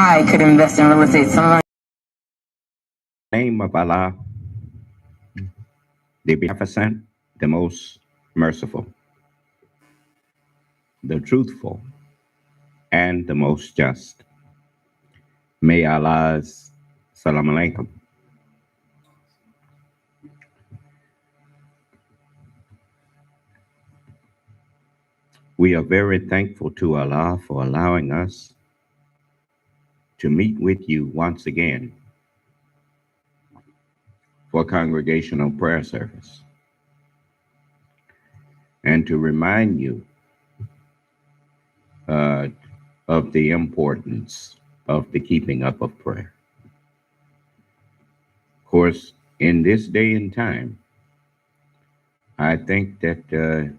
I could invest in real estate. Someone. Name of Allah, the beneficent, the most merciful, the truthful, and the most just. May Allah's salam alaikum. We are very thankful to Allah for allowing us to meet with you once again for congregational prayer service and to remind you of the importance of the keeping up of prayer. Of course, in this day and time, I think that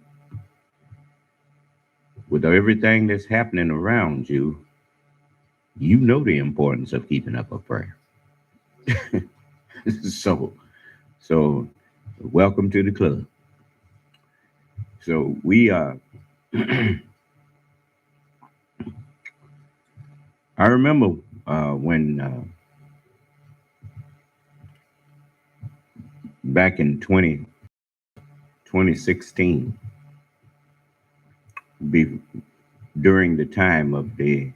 with everything that's happening around you, you know the importance of keeping up a prayer. So welcome to the club. So we are. I remember when back in 2016, during the time of the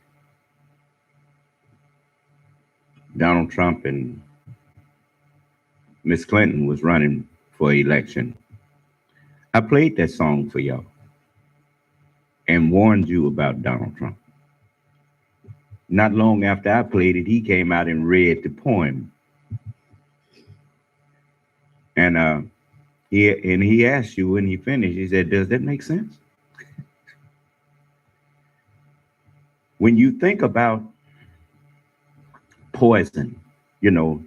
Donald Trump and Miss Clinton was running for election, I played that song for y'all and warned you about Donald Trump. Not long after I played it, he came out and read the poem. And he asked you when he finished, he said, does that make sense? When you think about poison, you know,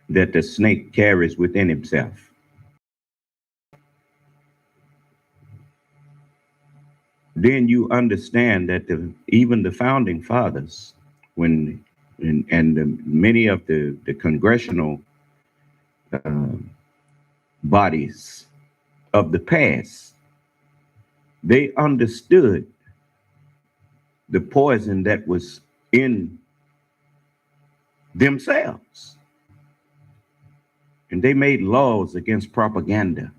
that the snake carries within himself, then you understand that even the founding fathers, many of the congressional bodies of the past, they understood the poison that was in themselves. And they made laws against propaganda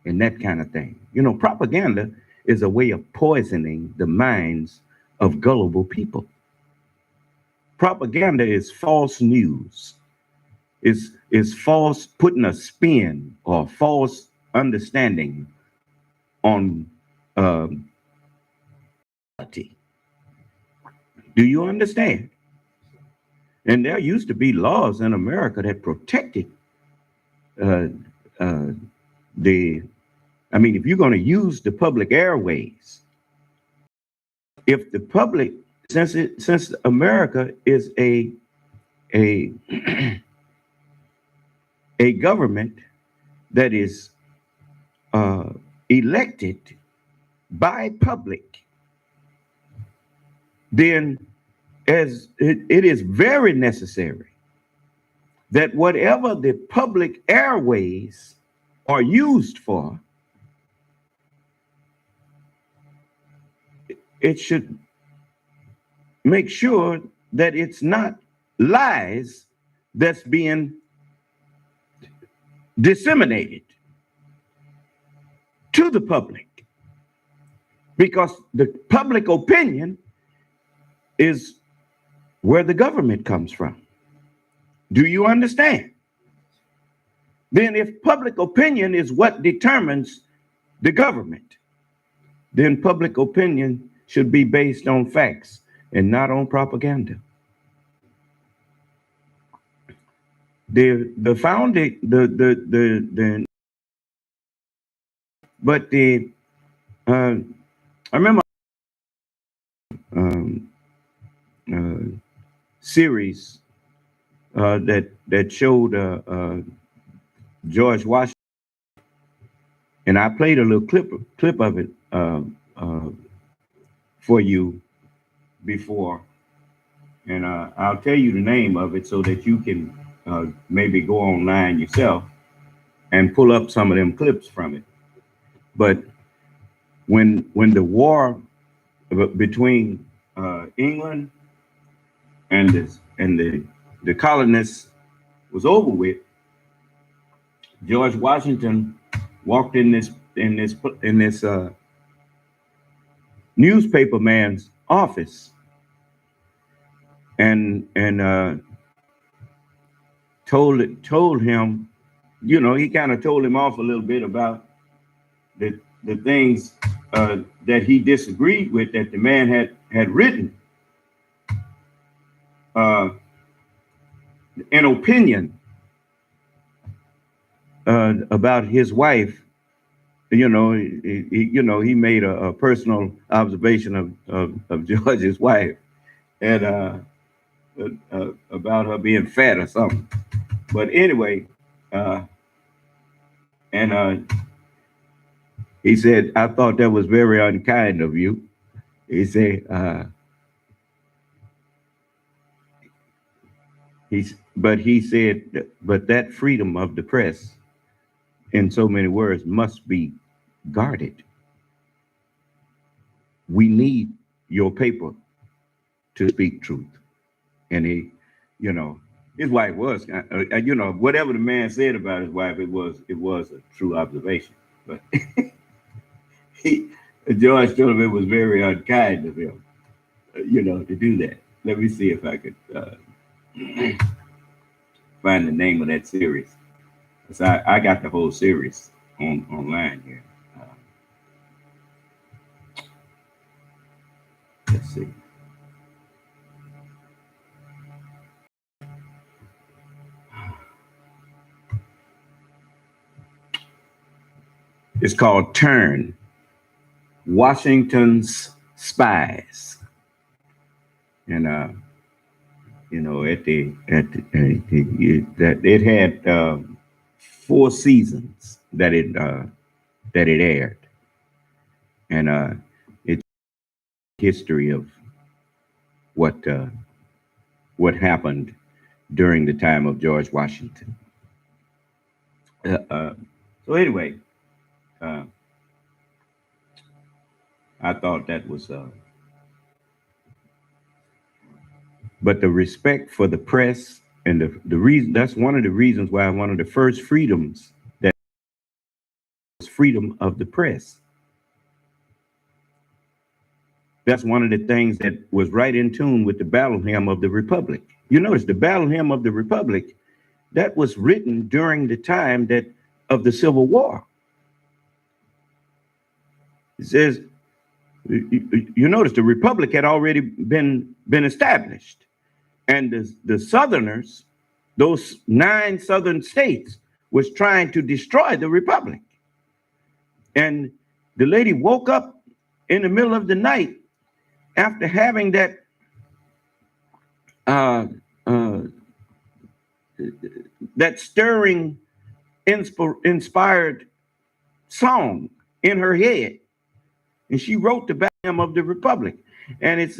and that kind of thing. You know, propaganda is a way of poisoning the minds of gullible people. Propaganda is false news, is false, putting a spin or false understanding on reality. Do you understand? And there used to be laws in America that protected if you're going to use the public airways, if the public, since America is a government that is elected by public, then as it is very necessary that whatever the public airways are used for, it should make sure that it's not lies that's being disseminated to the public, because the public opinion is where the government comes from. Do you understand? Then if public opinion is what determines the government, then public opinion should be based on facts and not on propaganda. I remember series that showed George Washington, and I played a little clip of it for you before, and I'll tell you the name of it so that you can maybe go online yourself and pull up some of them clips from it. But when the war between England the colonists was over with, George Washington walked in this newspaper man's office and told him, you know, he kind of told him off a little bit about the things that he disagreed with that the man had written, an opinion about his wife. You know, he made a personal observation of George's wife and about her being fat or something. But anyway, he said, I thought that was very unkind of you. He said, he said, but that freedom of the press, in so many words, must be guarded. We need your paper to speak truth. And he, you know, his wife was, you know, whatever the man said about his wife, it was a true observation. But George told him it was very unkind of him, you know, to do that. Let me see if I could find the name of that series. So I got the whole series online here. Let's see. It's called Turn, Washington's Spies. And you know, that it had 4 seasons that it aired, and it's history of what happened during the time of George Washington. So anyway, I thought that was. But the respect for the press and the reason, that's one of the reasons why one of the first freedoms that was freedom of the press. That's one of the things that was right in tune with the battle hymn of the Republic. You notice the battle hymn of the Republic, that was written during the time of the Civil War. It says, you notice the Republic had already been established. And the Southerners, those 9 Southern states, was trying to destroy the Republic. And the lady woke up in the middle of the night after having that that stirring, inspired song in her head, and she wrote the battle hymn of the Republic. And it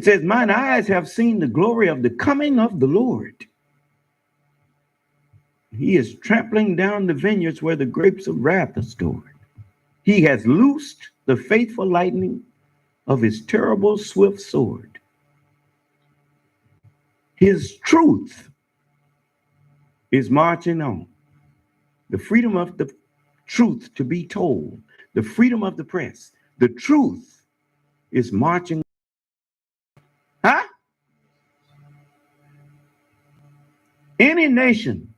says, mine eyes have seen the glory of the coming of the Lord. He is trampling down the vineyards where the grapes of wrath are stored. He has loosed the faithful lightning of his terrible swift sword. His truth is marching on. The freedom of the truth to be told, the freedom of the press, the truth is marching. Huh? Any nation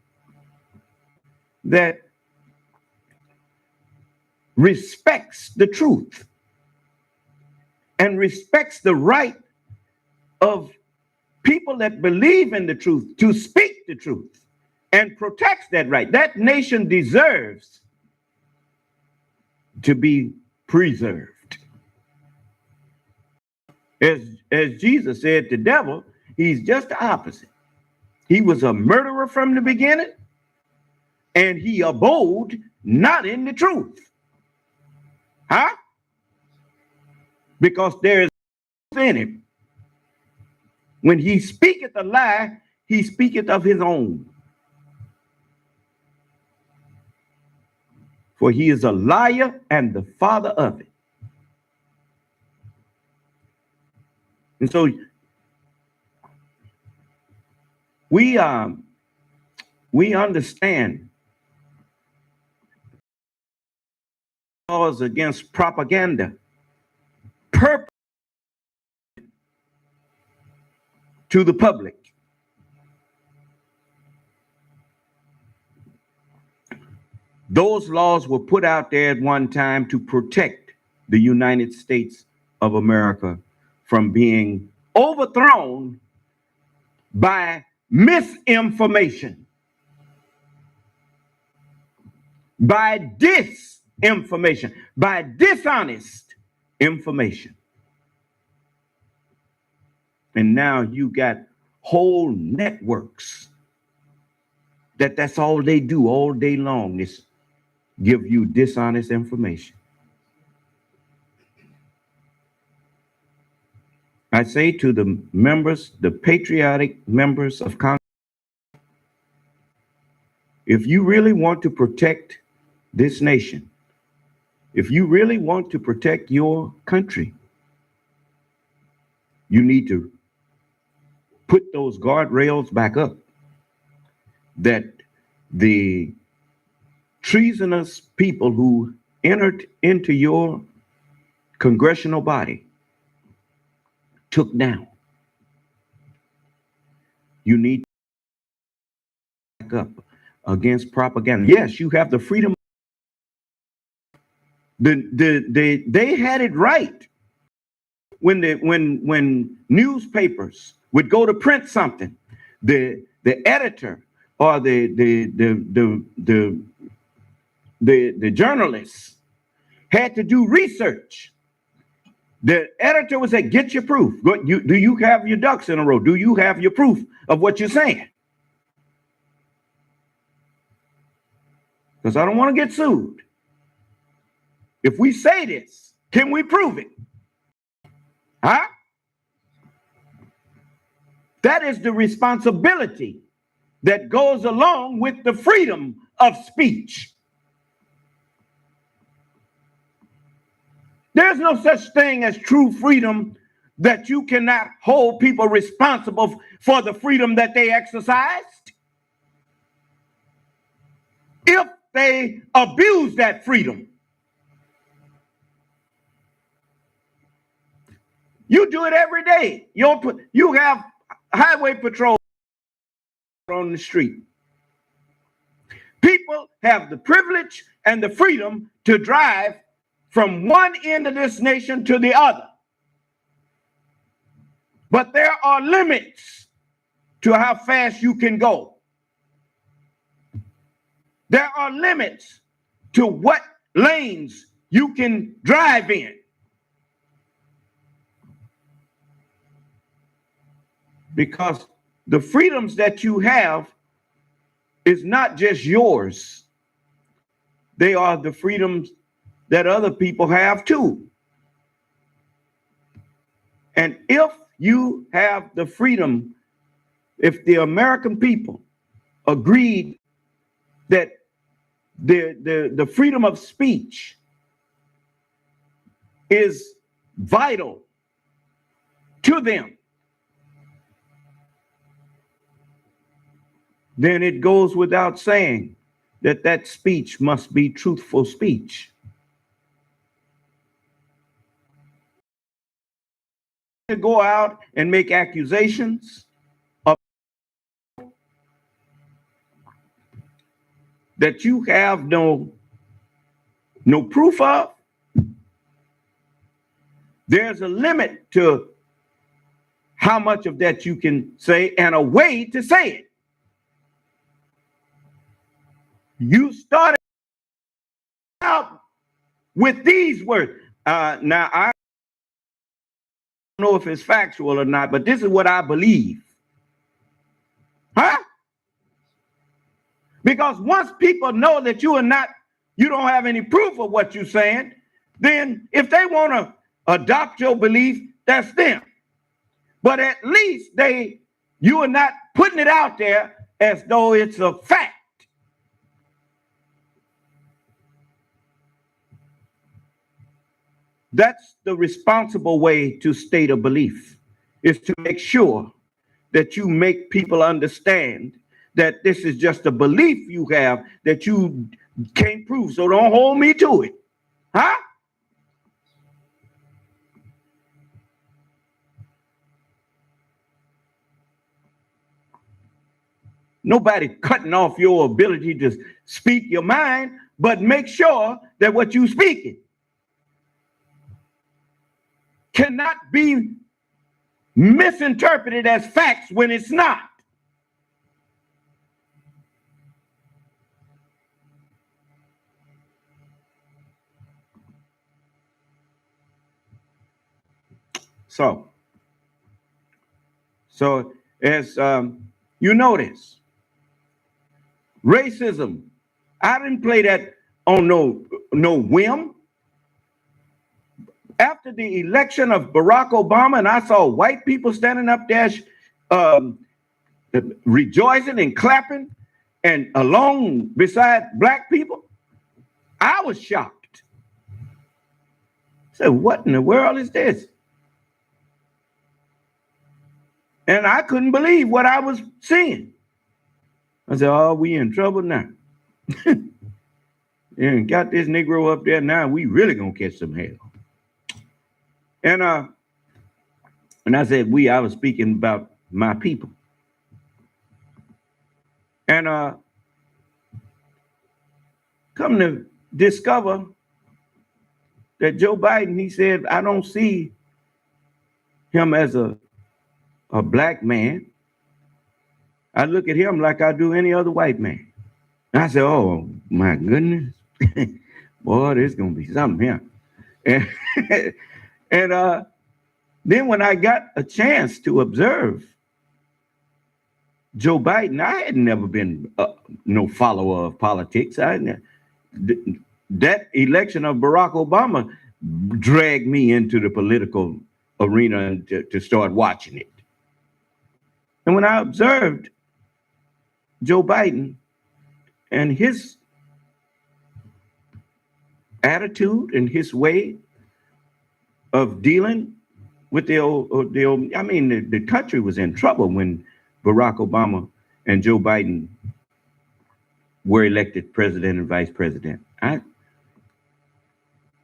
that respects the truth and respects the right of people that believe in the truth to speak the truth and protects that right, that nation deserves to be preserved. As Jesus said, the devil, he's just the opposite. He was a murderer from the beginning, and he abode not in the truth. Huh? Because there is truth in him. When he speaketh a lie, he speaketh of his own. For he is a liar and the father of it. And so we understand laws against propaganda, purpose to the public. Those laws were put out there at one time to protect the United States of America from being overthrown by misinformation, by disinformation, by dishonest information. And now you got whole networks that's all they do all day long is give you dishonest information. I say to the members, the patriotic members of Congress, if you really want to protect this nation, if you really want to protect your country, you need to put those guardrails back up that the treasonous people who entered into your congressional body took down. You need to back up against propaganda. Yes, you have the freedom. They had it right when newspapers would go to print something, the editor or the journalists had to do research. The editor would say, "Get your proof. Do you have your ducks in a row? Do you have your proof of what you're saying?" Because I don't want to get sued. If we say this, can we prove it? Huh? That is the responsibility that goes along with the freedom of speech. There's no such thing as true freedom that you cannot hold people responsible for the freedom that they exercised if they abuse that freedom. You do it every day. You have highway patrol on the street. People have the privilege and the freedom to drive from one end of this nation to the other. But there are limits to how fast you can go. There are limits to what lanes you can drive in. Because the freedoms that you have is not just yours. They are the freedoms that other people have too. And if you have the freedom, if the American people agreed that the freedom of speech is vital to them, then it goes without saying that that speech must be truthful speech. To go out and make accusations of that you have no proof of, there's a limit to how much of that you can say and a way to say it. You started out with these words. Now, I don't know if it's factual or not, but this is what I believe. Huh? Because once people know that you don't have any proof of what you're saying, then if they want to adopt your belief, that's them. But at least you are not putting it out there as though it's a fact. That's the responsible way to state a belief. is to make sure that you make people understand that this is just a belief you have that you can't prove. So don't hold me to it. Huh? Nobody cutting off your ability to speak your mind, but make sure that what you speaking cannot be misinterpreted as facts when it's not. So as you notice, racism, I didn't play that on no whim. After the election of Barack Obama, and I saw white people standing up there um, rejoicing and clapping, and along beside black people, I was shocked. I said, what in the world is this? And I couldn't believe what I was seeing. I said, oh, we in trouble now. And got this Negro up there now, we really gonna catch some hell. And I said I was speaking about my people. And come to discover that Joe Biden, he said, I don't see him as a black man. I look at him like I do any other white man. And I said, oh my goodness. Boy, there's gonna be something here. And then when I got a chance to observe Joe Biden, I had never been no follower of politics. That election of Barack Obama dragged me into the political arena to start watching it. And when I observed Joe Biden and his attitude and his way of dealing with the country was in trouble when Barack Obama and Joe Biden were elected president and vice president.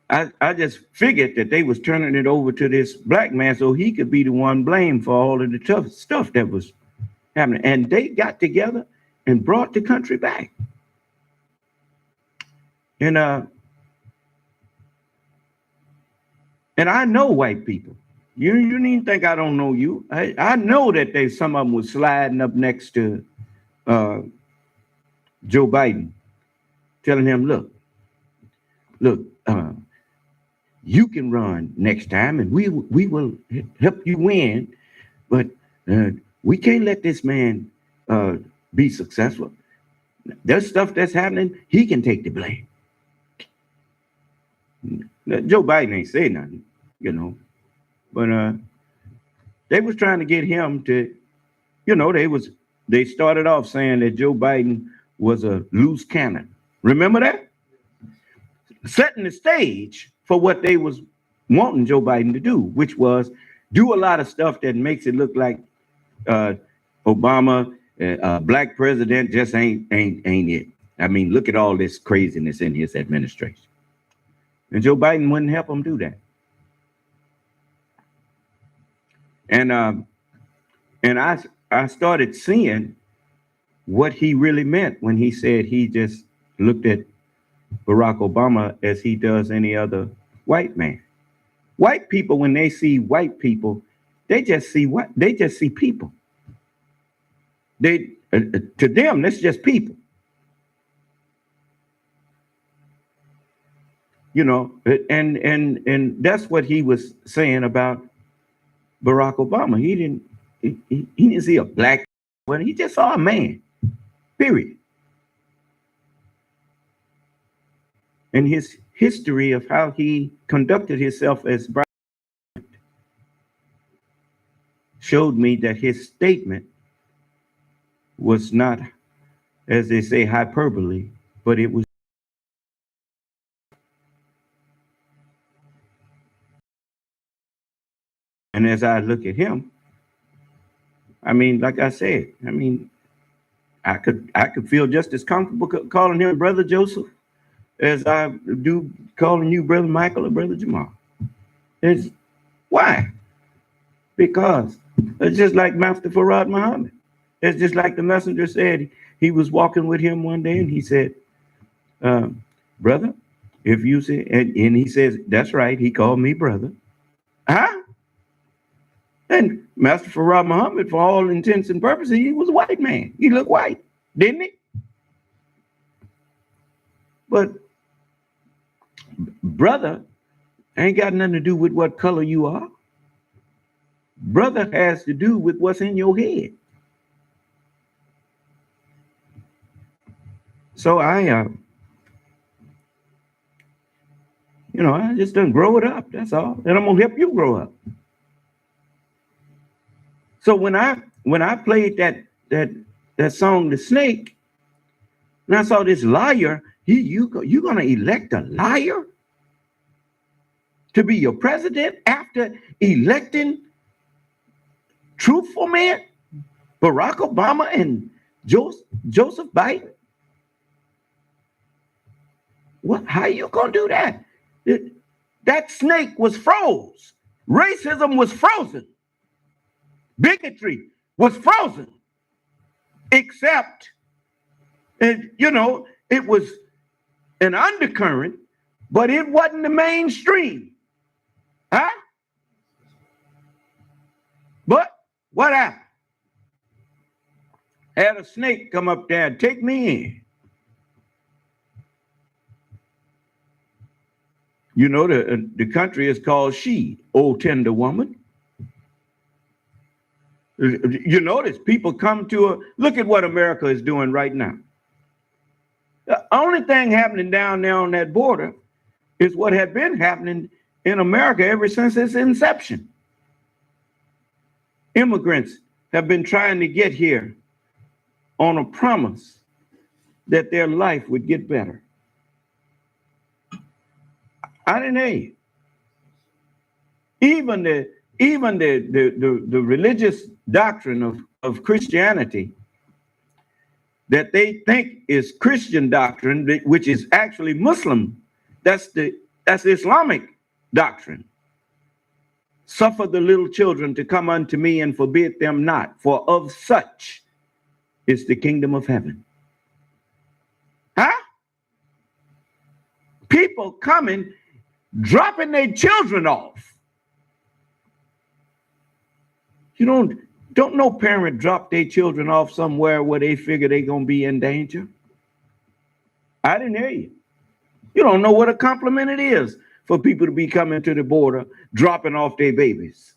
I just figured that they was turning it over to this black man so he could be the one blamed for all of the tough stuff that was happening. And they got together and brought the country back. And I know white people. You needn't think I don't know you. I know that some of them was sliding up next to Joe Biden, telling him, look, you can run next time and we will help you win, but we can't let this man be successful. There's stuff that's happening, he can take the blame. Joe Biden ain't say nothing, but they was trying to get him to, they started off saying that Joe Biden was a loose cannon. Remember that? Setting the stage for what they was wanting Joe Biden to do, which was do a lot of stuff that makes it look like Obama, black president, just ain't it. I mean, look at all this craziness in his administration. And Joe Biden wouldn't help him do that. And I started seeing what he really meant when he said he just looked at Barack Obama as he does any other white man. White people, when they see white people, they just see people. They to them, that's just people. And that's what he was saying about Barack Obama. He didn't see a black man, he just saw a man, period. And his history of how he conducted himself as president showed me that his statement was not, as they say, hyperbole, but it was. And as I look at him, I mean, like I said, I mean, I could feel just as comfortable calling him Brother Joseph as I do calling you Brother Michael or Brother Jamal. It's why? Because it's just like Master Farad Muhammad. It's just like the messenger said. He was walking with him one day and he said, brother, if you say, and he says, that's right, he called me brother. Huh? And Master Farad Muhammad, for all intents and purposes, he was a white man. He looked white, didn't he? But brother ain't got nothing to do with what color you are. Brother has to do with what's in your head. So I just done grow it up. That's all. And I'm gonna help you grow up. So when I played that song, The Snake, and I saw this liar, you gonna elect a liar to be your president after electing truthful men, Barack Obama and Joseph Biden? What? How you gonna do that? That snake was froze. Racism was frozen. Bigotry was frozen. Except, it was an undercurrent, but it wasn't the mainstream. Huh? But what happened? Had a snake come up there and take me in. You know, the country is called She, Old Tender Woman. You notice people come to look at what America is doing right now. The only thing happening down there on that border is what had been happening in America ever since its inception. Immigrants have been trying to get here on a promise that their life would get better. I didn't hear you. Even the religious doctrine of Christianity that they think is Christian doctrine, which is actually Muslim, that's Islamic doctrine. Suffer the little children to come unto me and forbid them not, for of such is the kingdom of heaven. Huh? People coming, dropping their children off. You don't no parent drop their children off somewhere where they figure they're gonna be in danger. I didn't hear you. You don't know what a compliment it is for people to be coming to the border, dropping off their babies.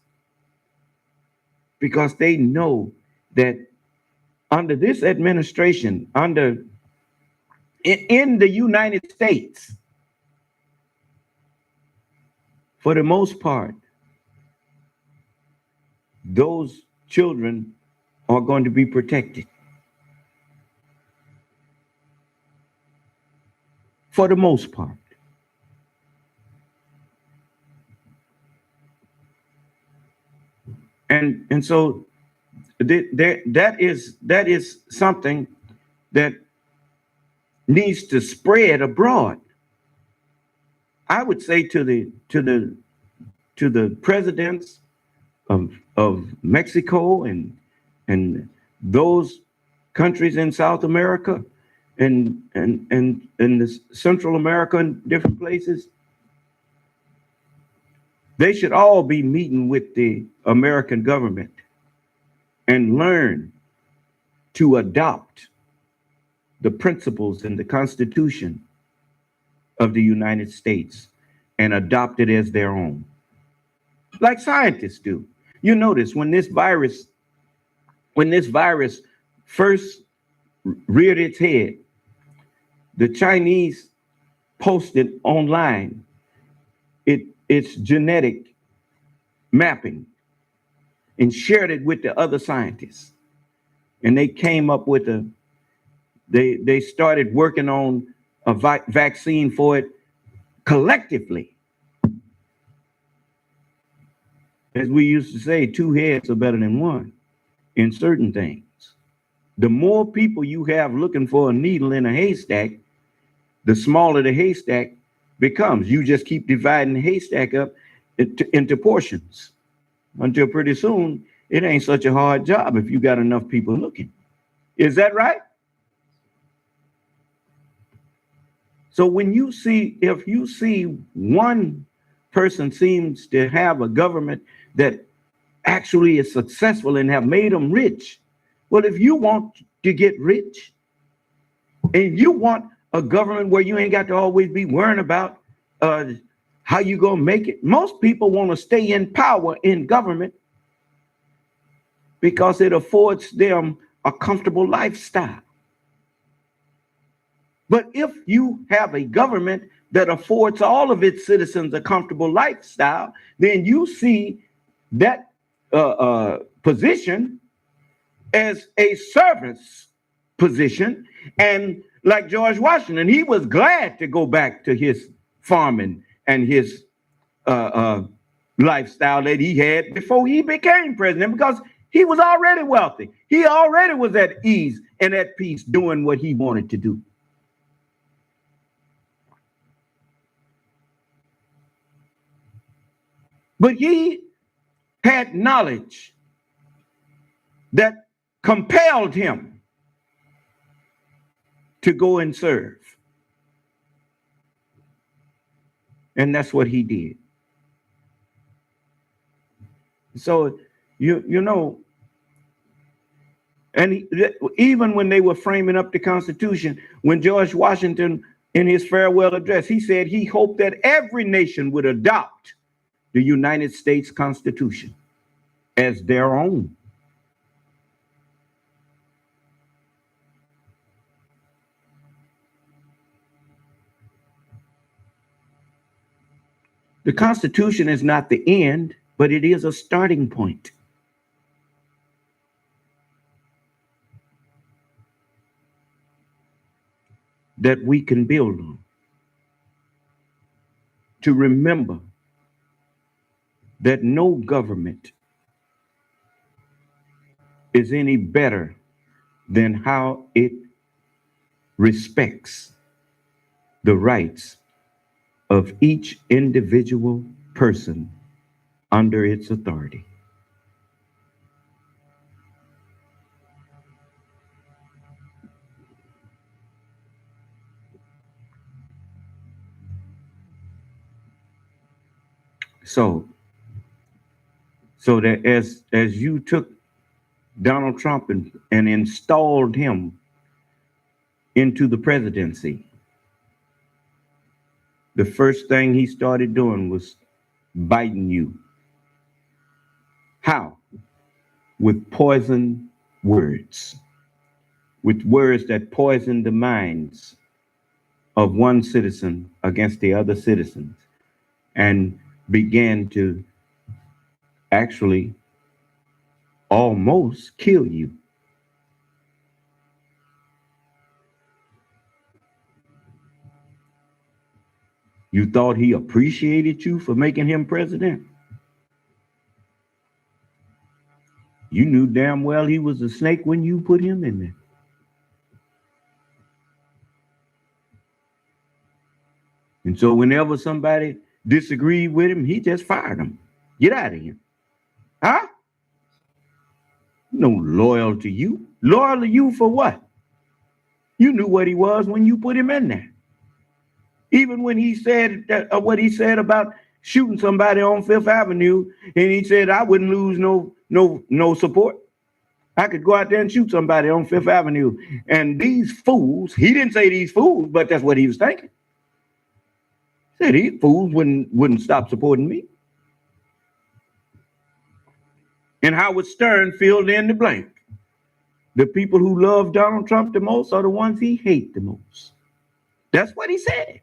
Because they know that under this administration, in the United States, for the most part, those children are going to be protected. For the most part. And so that is something that needs to spread abroad. I would say to the presidents of Mexico and those countries in South America and the Central America and different places, they should all be meeting with the American government and learn to adopt the principles and the Constitution of the United States and adopt it as their own, like scientists do. You notice when this virus first reared its head, the Chinese posted online its genetic mapping and shared it with the other scientists. And they came up with they started working on a vaccine for it collectively. As we used to say, two heads are better than one. in certain things. The more people you have looking for a needle in a haystack, the smaller the haystack becomes. You just keep dividing the haystack up into portions until pretty soon it ain't such a hard job if you got enough people looking. Is that right? So if you see one person seems to have a government that actually is successful and have made them rich, well, if you want to get rich and you want a government where you ain't got to always be worrying about how you gonna make it, most people want to stay in power in government because it affords them a comfortable lifestyle. But if you have a government that affords all of its citizens a comfortable lifestyle, then you see that position as a service position. And like George Washington, he was glad to go back to his farming and his lifestyle that he had before he became president, because he was already wealthy. He already was at ease and at peace doing what he wanted to do. But he had knowledge that compelled him to go and serve. And that's what he did. So, you know, and even when they were framing up the Constitution, when George Washington, in his farewell address, he said he hoped that every nation would adopt the United States Constitution as their own. The Constitution is not the end, but it is a starting point. That we can build on. To remember that no government is any better than how it respects the rights of each individual person under its authority. So that as you took Donald Trump and installed him into the presidency, the first thing he started doing was biting you. How? With poison words, with words that poison the minds of one citizen against the other citizens, and began to actually almost kill you. You thought he appreciated you for making him president? You knew damn well he was a snake when you put him in there. And so whenever somebody disagreed with him, he just fired him. Get out of here. Huh? No loyal to you. Loyal to you for what? You knew what he was when you put him in there. Even when he said that, what he said about shooting somebody on Fifth Avenue, and he said, I wouldn't lose no support. I could go out there and shoot somebody on Fifth Avenue. And these fools, he didn't say these fools, but that's what he was thinking. He said these fools wouldn't stop supporting me. And Howard Stern filled in the blank. The people who love Donald Trump the most are the ones he hates the most. That's what he said.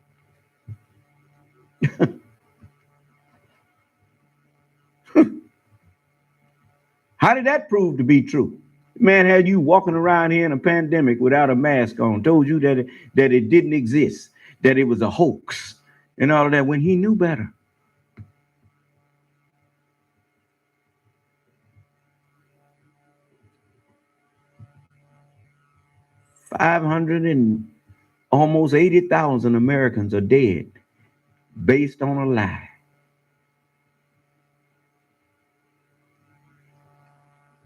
How did that prove to be true? Man had you walking around here in a pandemic without a mask on, told you that it didn't exist, that it was a hoax and all of that, when he knew better. 500 and almost 80,000 Americans are dead based on a lie.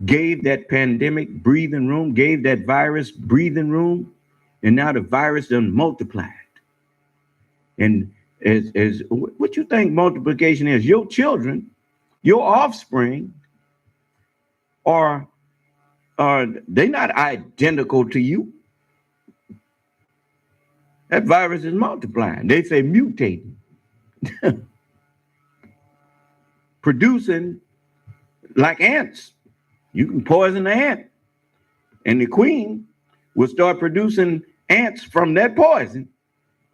Gave that pandemic breathing room, gave that virus breathing room, and now the virus done multiplied. And as what you think multiplication is? Your children, your offspring, are they not identical to you? That virus is multiplying. They say mutating, producing like ants. You can poison the ant, and the queen will start producing ants from that poison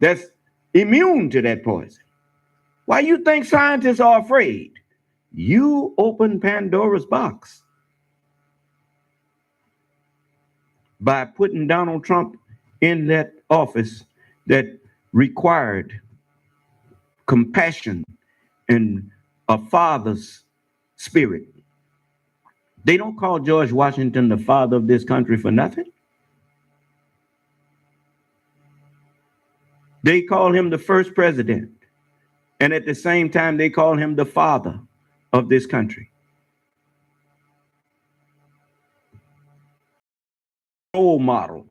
that's immune to that poison. Why you think scientists are afraid? You open Pandora's box by putting Donald Trump in that office that required compassion and a father's spirit. They don't call George Washington the father of this country for nothing. They call him the first president. And at the same time, they call him the father of this country. Role model.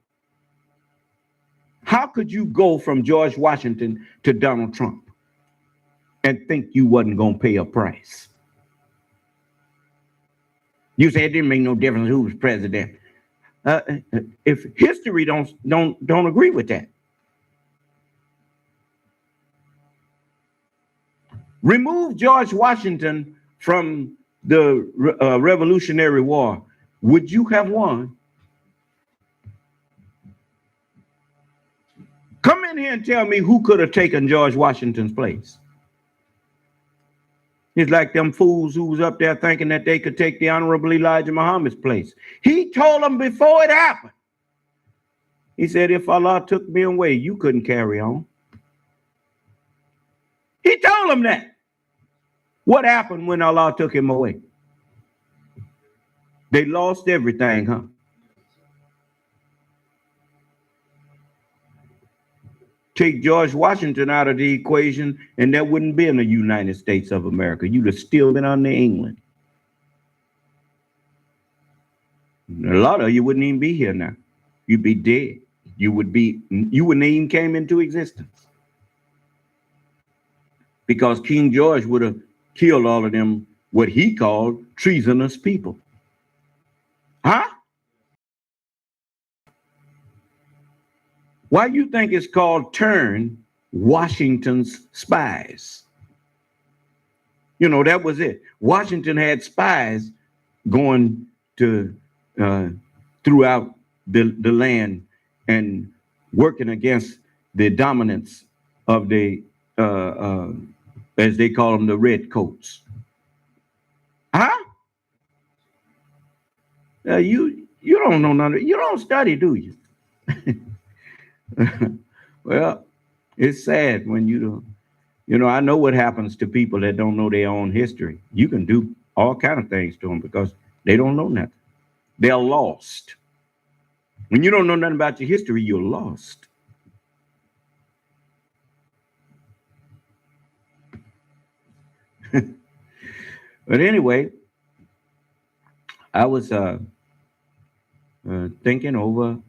How could you go from George Washington to Donald Trump and think you wasn't going to pay a price? You said it didn't make no difference who was president. If history don't agree with that. Remove George Washington from the Revolutionary War. Would you have won? Come in here and tell me who could have taken George Washington's place. It's like them fools who was up there thinking that they could take the Honorable Elijah Muhammad's place. He told them before it happened. He said, if Allah took me away, you couldn't carry on. He told them that. What happened when Allah took him away? They lost everything, huh? Take George Washington out of the equation, and there wouldn't be in the United States of America. You'd have still been under England. A lot of you wouldn't even be here now. You'd be dead. You wouldn't even came into existence. Because King George would have killed all of them, what he called treasonous people. Huh? Why you think it's called Turn Washington's Spies? You know, that was it. Washington had spies going to throughout the land and working against the dominance of the as they call them, the redcoats. Huh? You don't know none of it. You don't study, do you? Well, it's sad when you don't. You know, I know what happens to people that don't know their own history. You can do all kind of things to them because they don't know nothing. They're lost. When you don't know nothing about your history, you're lost. But anyway, I was thinking over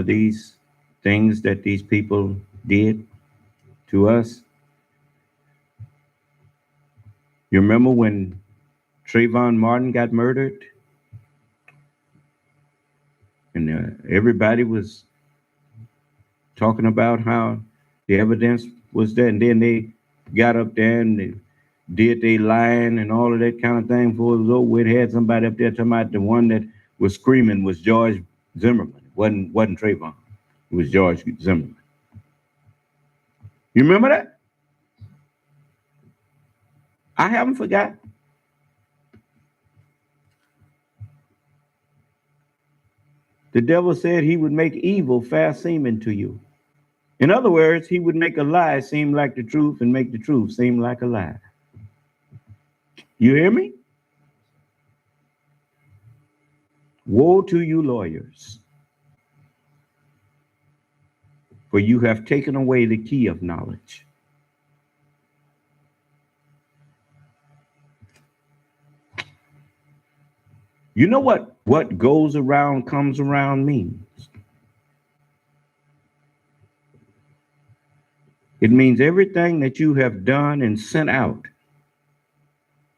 these things that these people did to us. You remember when Trayvon Martin got murdered? And everybody was talking about how the evidence was there. And then they got up there and they did their lying and all of that kind of thing before it was over with. Had somebody up there talking about the one that was screaming was George Zimmerman. It wasn't Trayvon. It was George Zimmerman. You remember that? I haven't forgotten. The devil said he would make evil fast seeming to you. In other words, he would make a lie seem like the truth and make the truth seem like a lie. You hear me? Woe to you lawyers. for you have taken away the key of knowledge. You know what goes around comes around means? It means everything that you have done and sent out.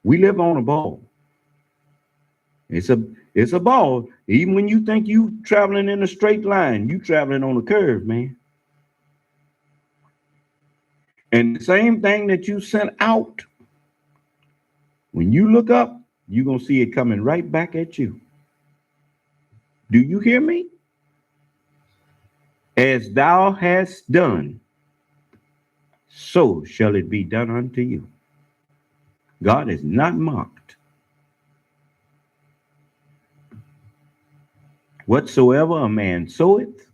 We live on a ball. It's a ball. Even when you think you traveling in a straight line, you traveling on a curve, man. And the same thing that you sent out, when you look up, you're going to see it coming right back at you. Do you hear me? As thou hast done, so shall it be done unto you. God is not mocked. Whatsoever a man soweth,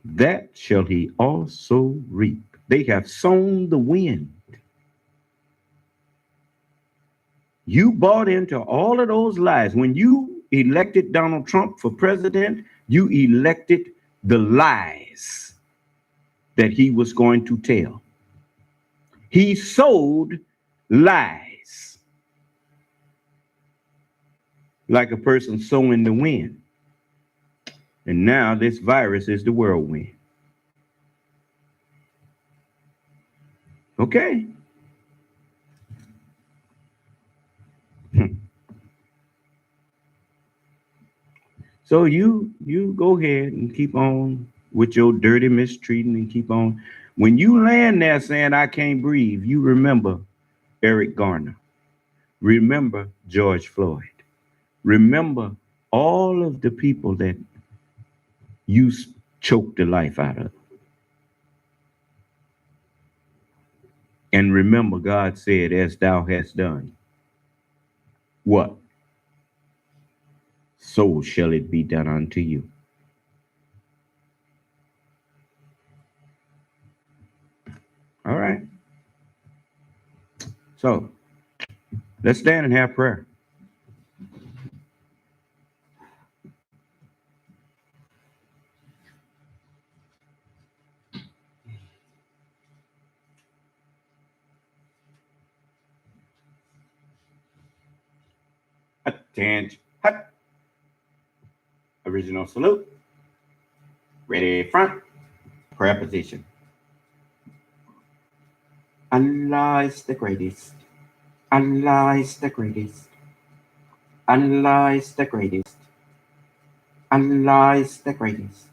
that shall he also reap. They have sown the wind. You bought into all of those lies. When you elected Donald Trump for president, you elected the lies that he was going to tell. He sowed lies like a person sowing the wind. And now this virus is the whirlwind. Okay. So you go ahead and keep on with your dirty mistreating and keep on. When you land there saying, I can't breathe, you remember Eric Garner. Remember George Floyd. Remember all of the people that you choked the life out of. And remember, God said, as thou hast done, what? So shall it be done unto you. All right. So let's stand and have prayer. Attention. Hut. Original salute. Ready front. Prayer position. Allah is the greatest. Allah is the greatest. Allah is the greatest. Allah is the greatest.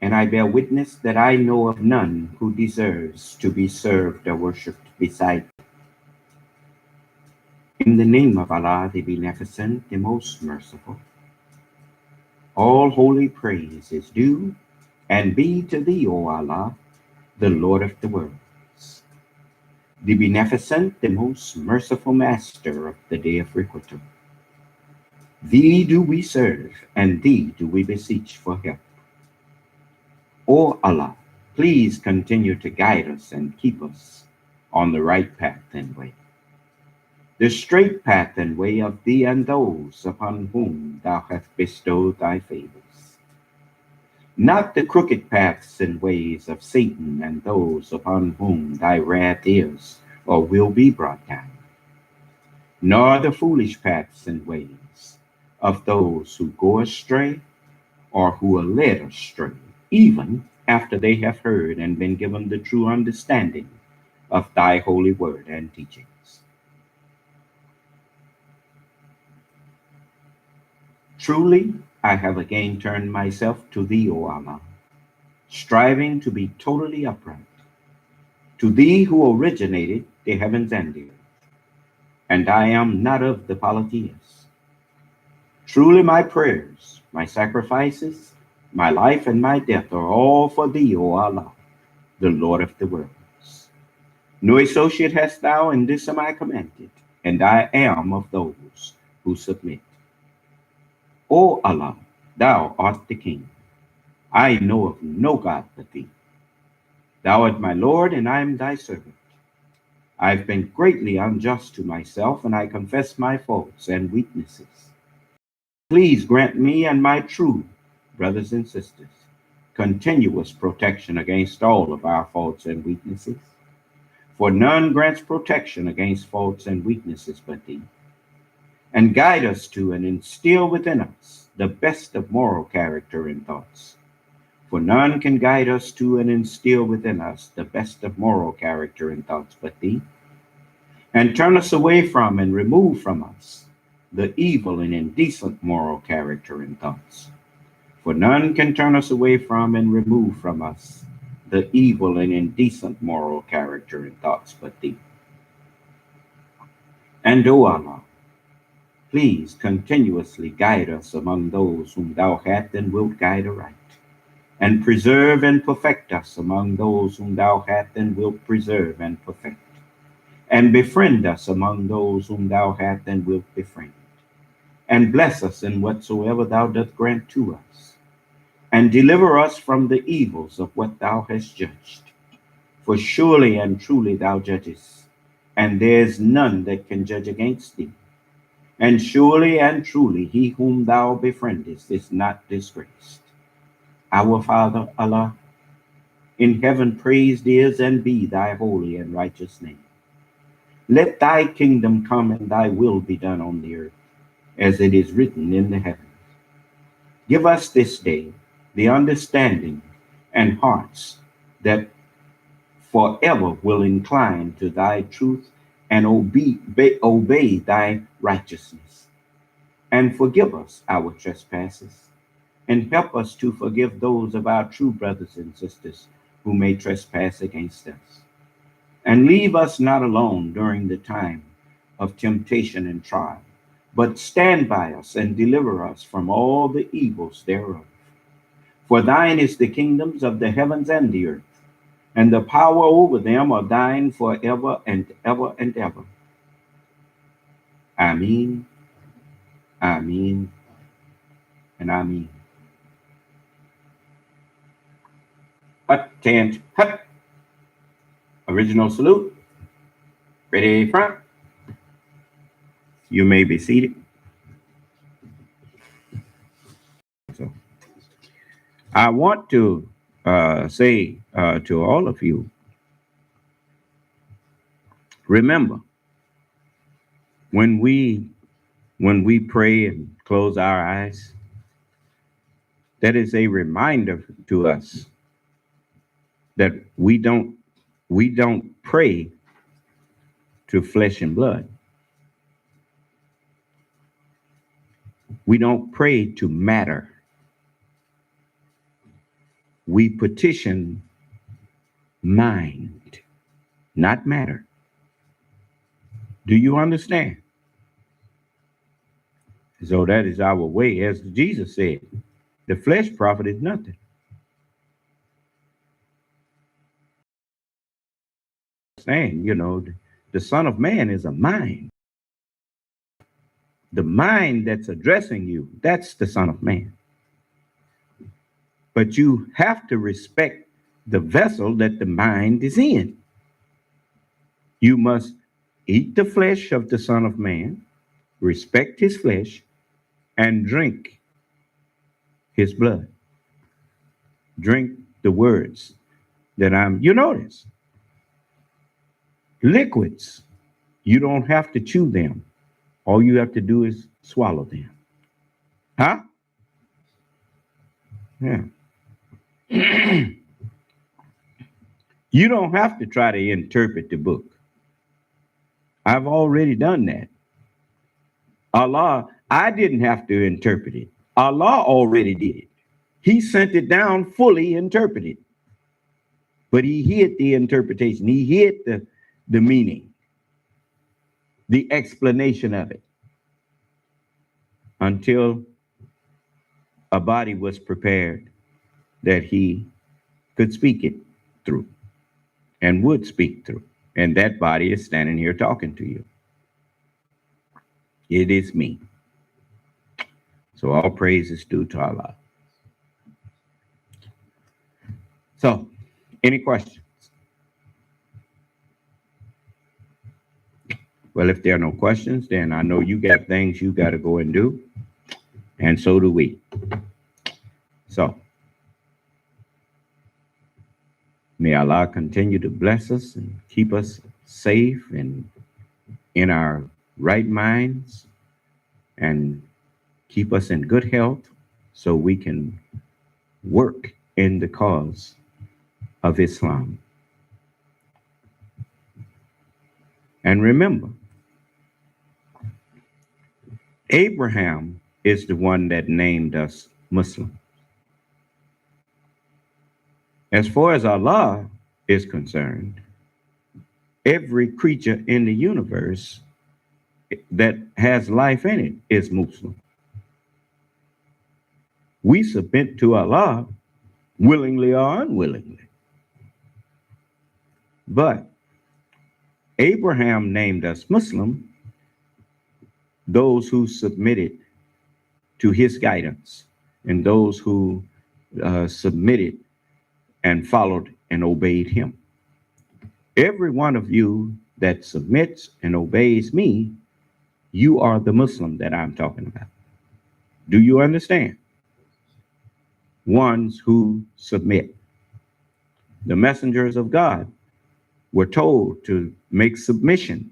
And I bear witness that I know of none who deserves to be served or worshipped beside him. In the name of Allah, the Beneficent, the Most Merciful, all holy praise is due and be to thee, O Allah, the Lord of the worlds, the Beneficent, the Most Merciful Master of the day of requital. Thee do we serve, and thee do we beseech for help. O Allah, please continue to guide us and keep us on the right path and way, the straight path and way of thee and those upon whom thou hast bestowed thy favors, not the crooked paths and ways of Satan and those upon whom thy wrath is or will be brought down, nor the foolish paths and ways of those who go astray or who are led astray, even after they have heard and been given the true understanding of thy holy word and teachings. Truly, I have again turned myself to thee, O Allah, striving to be totally upright, to thee who originated the heavens and the earth, and I am not of the polytheists. Truly my prayers, my sacrifices, my life and my death are all for thee, O Allah, the Lord of the worlds. No associate hast thou in this am I commanded, and I am of those who submit. O Allah, thou art the King. I know of no God but thee. Thou art my Lord, and I am thy servant. I've been greatly unjust to myself, and I confess my faults and weaknesses. Please grant me and my true brothers and sisters continuous protection against all of our faults and weaknesses. For none grants protection against faults and weaknesses but thee. And guide us to and instill within us the best of moral character and thoughts. For none can guide us to and instill within us the best of moral character and thoughts but thee. And turn us away from and remove from us the evil and indecent moral character and thoughts. For none can turn us away from and remove from us the evil and indecent moral character and thoughts but thee. And, O Allah, please continuously guide us among those whom thou hast and wilt guide aright, and preserve and perfect us among those whom thou hast and wilt preserve and perfect, and befriend us among those whom thou hast and wilt befriend, and bless us in whatsoever thou dost grant to us, and deliver us from the evils of what thou hast judged. For surely and truly thou judgest, and there is none that can judge against thee. And surely and truly he whom thou befriendest is not disgraced. Our Father Allah, in heaven praised is and be thy holy and righteous name. Let thy kingdom come and thy will be done on the earth, as it is written in the heavens. Give us this day the understanding and hearts that forever will incline to thy truth and obey thy righteousness. And forgive us our trespasses, and help us to forgive those of our true brothers and sisters who may trespass against us. And leave us not alone during the time of temptation and trial, but stand by us and deliver us from all the evils thereof. For thine is the kingdoms of the heavens and the earth, and the power over them are thine forever and ever and ever. Amen, amen, and amen. Hut, tent, hut. Original salute. Ready, front. You may be seated. So, I want to say to all of you, remember, when we pray and close our eyes, that is a reminder to us that we don't pray to flesh and blood. We don't pray to matter. We petition mind, not matter. Do you understand? So that is our way. As Jesus said, the flesh profited nothing. Saying, the Son of Man is a mind. The mind that's addressing you, that's the Son of Man. But you have to respect the vessel that the mind is in. You must eat the flesh of the Son of Man, respect his flesh, and drink his blood. Drink the words that you notice. Liquids, you don't have to chew them. All you have to do is swallow them. Huh? Yeah. You don't have to try to interpret the book. I've already done that. Allah, I didn't have to interpret it. Allah already did it. He sent it down fully interpreted. But he hid the interpretation. He hid the meaning, the explanation of it, until a body was prepared that he could speak it through and would speak through. And that body is standing here talking to you. It is me. So all praise is due to Allah. So, any questions? Well, if there are no questions, then I know you got things you got to go and do. And so do we. So, May Allah continue to bless us and keep us safe and in our right minds and keep us in good health so we can work in the cause of Islam. And remember, Abraham is the one that named us Muslim. As far as Allah is concerned, every creature in the universe that has life in it is Muslim. We submit to Allah willingly or unwillingly. But Abraham named us Muslim, those who submitted to his guidance and those who submitted and followed and obeyed him. Every one of you that submits and obeys me, you are the Muslim that I'm talking about. Do you understand? Ones who submit. The messengers of God were told to make submission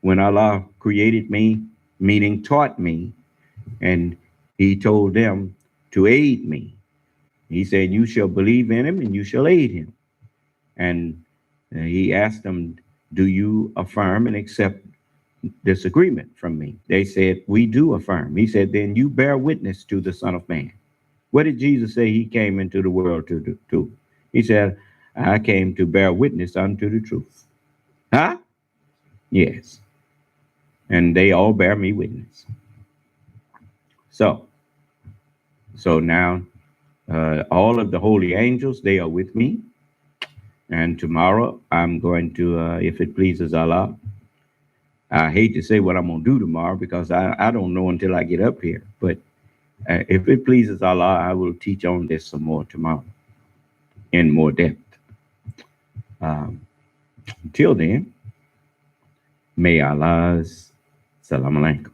when Allah created me, meaning taught me, and he told them to aid me. He said, you shall believe in him and you shall aid him. And he asked them, do you affirm and accept this agreement from me? They said, we do affirm. He said, then you bear witness to the Son of Man. What did Jesus say he came into the world to do? He said, I came to bear witness unto the truth. Huh? Yes. And they all bear me witness. So now all of the holy angels, they are with me. And tomorrow I'm going to, if it pleases Allah, I hate to say what I'm going to do tomorrow because I don't know until I get up here. But if it pleases Allah, I will teach on this some more tomorrow in more depth. Until then, may Allah's salam alaikum.